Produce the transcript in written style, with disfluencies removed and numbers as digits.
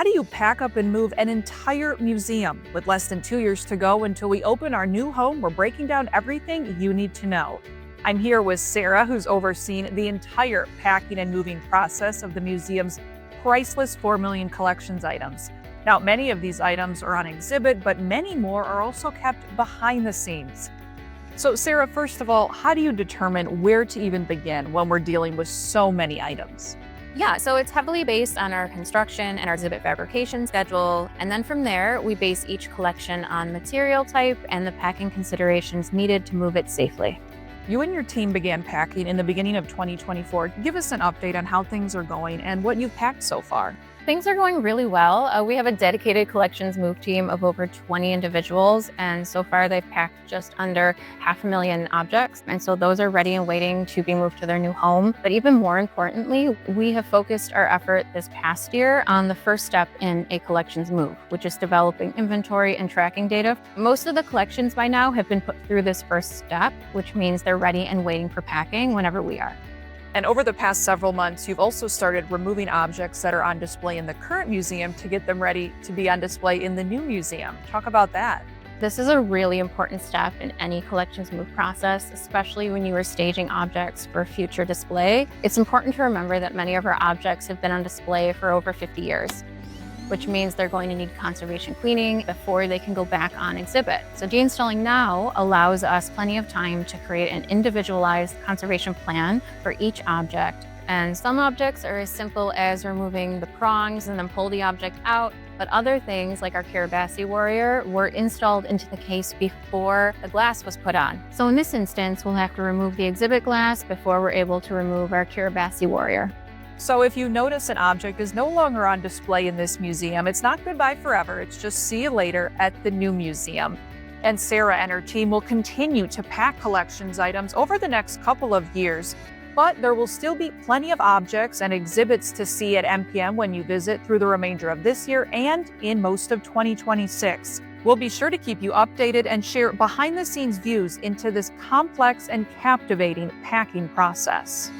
do you pack up and move an entire museum? With less than 2 years to go until we open our new home, we're breaking down everything you need to know. I'm here with Sarah, who's overseen the entire packing and moving process of the museum's priceless 4 million collections items. Now, many of these items are on exhibit, but many more are also kept behind the scenes. So, Sarah, first of all, how do you determine where to even begin when we're dealing with so many items? Yeah, so it's heavily based on our construction and our exhibit fabrication schedule. And then from there, we base each collection on material type and the packing considerations needed to move it safely. You and your team began packing in the beginning of 2024. Give us an update on how things are going and what you've packed so far. Things are going really well. We have a dedicated collections move team of over 20 individuals, and so far they've packed just under 500,000 objects. And so those are ready and waiting to be moved to their new home. But even more importantly, we have focused our effort this past year on the first step in a collections move, which is developing inventory and tracking data. Most of the collections by now have been put through this first step, which means they're ready and waiting for packing whenever we are. And over the past several months, you've also started removing objects that are on display in the current museum to get them ready to be on display in the new museum. Talk about that. This is a really important step in any collections move process, especially when you are staging objects for future display. It's important to remember that many of our objects have been on display for over 50 years, which means they're going to need conservation cleaning before they can go back on exhibit. So deinstalling now allows us plenty of time to create an individualized conservation plan for each object. And some objects are as simple as removing the prongs and then pull the object out, but other things like our Kiribati warrior were installed into the case before the glass was put on. So in this instance, we'll have to remove the exhibit glass before we're able to remove our Kiribati warrior. So if you notice an object is no longer on display in this museum, it's not goodbye forever. It's just see you later at the new museum. And Sarah and her team will continue to pack collections items over the next couple of years, but there will still be plenty of objects and exhibits to see at MPM when you visit through the remainder of this year and in most of 2026. We'll be sure to keep you updated and share behind-the-scenes views into this complex and captivating packing process.